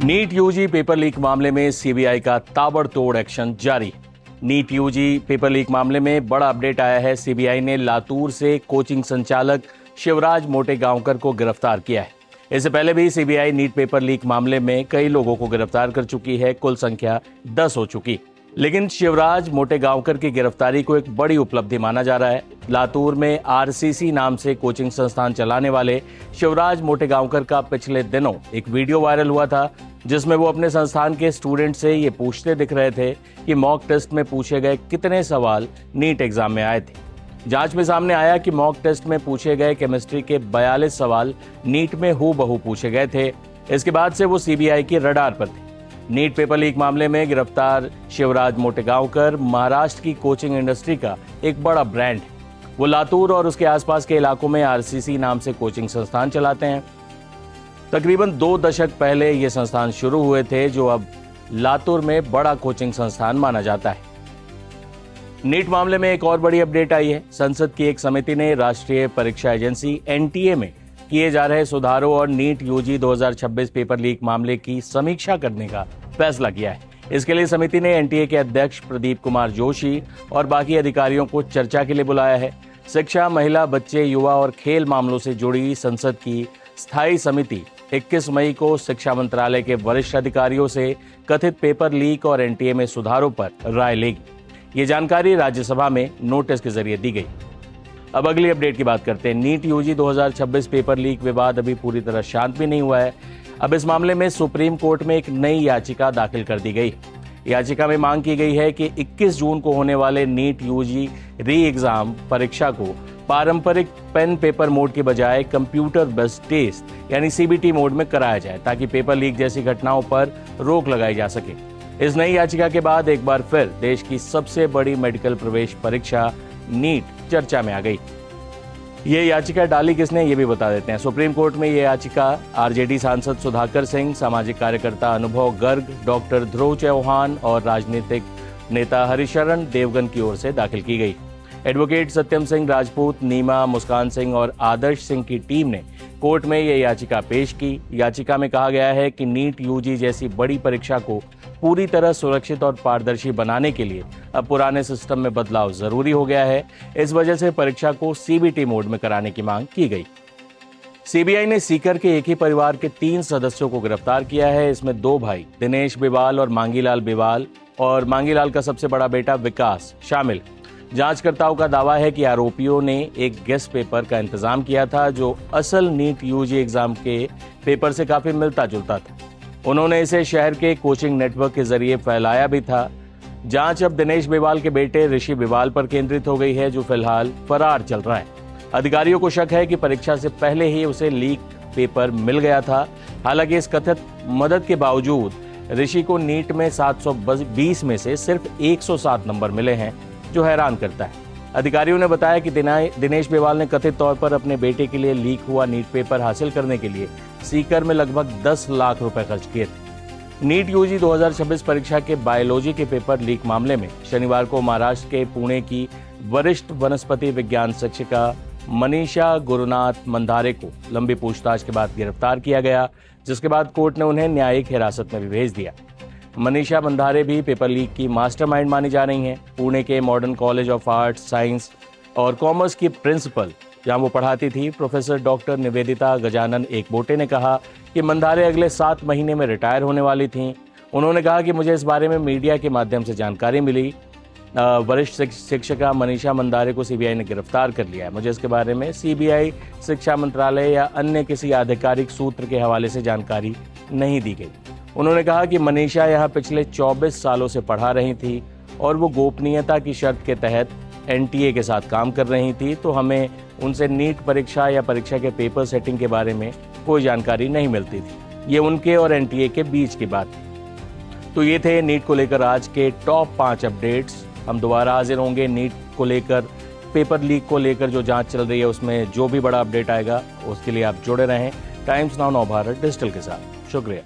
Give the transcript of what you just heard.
NEET UG paper leak मामले में CBI का ताबड़तोड़ एक्शन जारी। नीट यूजी पेपर लीक मामले में बड़ा अपडेट आया है। सीबीआई ने लातूर से कोचिंग संचालक शिवराज मोटेगांवकर को गिरफ्तार किया है। इससे पहले भी सीबीआई नीट पेपर लीक मामले में कई लोगों को गिरफ्तार कर चुकी है। कुल संख्या 10 हो चुकी। लेकिन शिवराज मोटेगांवकर की गिरफ्तारी को एक बड़ी उपलब्धि माना जा रहा है। लातूर में आरसीसी नाम से कोचिंग संस्थान चलाने वाले शिवराज मोटेगांवकर का पिछले दिनों एक वीडियो वायरल हुआ था, जिसमें वो अपने संस्थान के स्टूडेंट से ये पूछते दिख रहे थे कि मॉक टेस्ट में पूछे गए कितने सवाल नीट एग्जाम में आए थे। जांच में सामने आया कि मॉक टेस्ट में पूछे गए केमिस्ट्री के 42 सवाल नीट में हूबहू पूछे गए थे। इसके बाद से वो सीबीआई की रडार पर थे। नीट पेपर लीक मामले में गिरफ्तार शिवराज मोटेगांवकर महाराष्ट्र की कोचिंग इंडस्ट्री का एक बड़ा ब्रांड है। वो लातूर और उसके आसपास के इलाकों में आरसीसी नाम से कोचिंग संस्थान चलाते हैं। तकरीबन 2 दशक पहले ये संस्थान शुरू हुए थे, जो अब लातूर में बड़ा कोचिंग संस्थान माना जाता है। नीट मामले में एक और बड़ी अपडेट आई है। संसद की एक समिति ने राष्ट्रीय परीक्षा एजेंसी एनटीए में किए जा रहे सुधारों और नीट यूजी 2026 पेपर लीक मामले की समीक्षा करने का फैसला किया है। इसके लिए समिति ने एनटीए के अध्यक्ष प्रदीप कुमार जोशी और बाकी अधिकारियों को चर्चा के लिए बुलाया है। शिक्षा, महिला, बच्चे, युवा और खेल मामलों से जुड़ी संसद की स्थायी समिति 21 मई को शिक्षा मंत्रालय के वरिष्ठ अधिकारियों से कथित पेपर लीक और एनटीए में सुधारों पर राय लेगी। ये जानकारी राज्यसभा में नोटिस के जरिए दी गई। अब अगली अपडेट की बात करते हैं। नीट यूजी 2026 पेपर लीक विवाद अभी पूरी तरह शांत भी नहीं हुआ है। अब इस मामले में सुप्रीम कोर्ट में एक नई याचिका दाखिल कर दी गई। याचिका में मांग की गई है कि 21 जून को होने वाले नीट यूजी री एग्जाम परीक्षा को पारंपरिक पेन पेपर मोड के बजाय कंप्यूटर बेस्ड टेस्ट यानी सीबीटी मोड में कराया जाए, ताकि पेपर लीक जैसी घटनाओं पर रोक लगाई जा सके। इस नई याचिका के बाद एक बार फिर देश की सबसे बड़ी मेडिकल प्रवेश परीक्षा नीट चर्चा में आ गई। ये याचिका डाली किसने, ये भी बता देते हैं। सुप्रीम कोर्ट में ये याचिका आरजेडी सांसद सुधाकर सिंह, सामाजिक कार्यकर्ता अनुभव गर्ग, डॉक्टर ध्रुव चौहान और राजनीतिक नेता हरिशरण देवगन की ओर से दाखिल की गई। एडवोकेट सत्यम सिंह राजपूत, नीमा, मुस्कान सिंह और आदर्श सिंह की टीम ने कोर्ट में ये याचिका पेश की। याचिका में कहा गया है कि नीट यूजी जैसी बड़ी परीक्षा को पूरी तरह सुरक्षित और पारदर्शी बनाने के लिए अब पुराने सिस्टम में बदलाव जरूरी हो गया है। इस वजह से परीक्षा को सीबीटी मोड में कराने की मांग की गई। सीबीआई ने सीकर के एक ही परिवार के 3 सदस्यों को गिरफ्तार किया है। इसमें 2 भाई दिनेश बिवाल और मांगीलाल बिवाल और मांगीलाल का सबसे बड़ा बेटा विकास शामिल। जांचकर्ताओं का दावा है कि आरोपियों ने एक गेस्ट पेपर का इंतजाम किया था, जो असल नीट यूजी एग्जाम के पेपर से काफी मिलता जुलता था। उन्होंने इसे शहर के कोचिंग नेटवर्क के जरिए फैलाया भी था। जांच अब दिनेश बिवाल के बेटे ऋषि बिवाल पर केंद्रित हो गई है, जो फिलहाल फरार चल रहा है। अधिकारियों को शक है कि परीक्षा से पहले ही उसे लीक पेपर मिल गया था। हालांकि इस कथित मदद के बावजूद ऋषि को नीट में 720 में से सिर्फ 107 नंबर मिले हैं, जो हैरान करता है। अधिकारियों ने बताया कि दिनेश बिवाल ने कथित तौर पर अपने बेटे के लिए लीक हुआ नीट पेपर हासिल करने के लिए सीकर में लगभग 10 लाख रुपए खर्च किए थे। नीट यूजी 2026 परीक्षा के बायोलॉजी के पेपर लीक मामले में शनिवार को महाराष्ट्र के पुणे की वरिष्ठ वनस्पति विज्ञान शिक्षिका मनीषा गुरुनाथ मंधारे को लंबी पूछताछ के बाद गिरफ्तार किया गया, जिसके बाद कोर्ट ने उन्हें न्यायिक हिरासत में भी भेज दिया। मनीषा मंधारे भी पेपर लीक की मास्टरमाइंड मानी जा रही हैं। पुणे के modern college of arts, science और कॉमर्स की प्रिंसिपल, जहां वो पढ़ाती थी, प्रोफेसर डॉक्टर निवेदिता गजानन एकबोटे ने कहा कि मंधारे अगले 7 महीने में रिटायर होने वाली थीं। उन्होंने कहा कि मुझे इस बारे में मीडिया के माध्यम से जानकारी मिली। वरिष्ठ शिक्षिका मनीषा मंधारे को सीबीआई ने गिरफ्तार कर लिया है। मुझे इसके बारे में सीबीआई, शिक्षा मंत्रालय या अन्य किसी आधिकारिक सूत्र के हवाले से जानकारी नहीं दी गई। उन्होंने कहा कि मनीषा यहाँ पिछले 24 सालों से पढ़ा रही थी और वो गोपनीयता की शर्त के तहत एनटीए के साथ काम कर रही थी, तो हमें उनसे नीट परीक्षा या परीक्षा के पेपर सेटिंग के बारे में कोई जानकारी नहीं मिलती थी। ये उनके और एनटीए के बीच की बात थी। तो ये थे नीट को लेकर आज के टॉप 5 अपडेट्स। हम दोबारा हाजिर होंगे नीट को लेकर, पेपर लीक को लेकर जो जांच चल रही है उसमें जो भी बड़ा अपडेट आएगा उसके लिए आप जुड़े रहें टाइम्स नाउ नवभारत डिजिटल के साथ। शुक्रिया।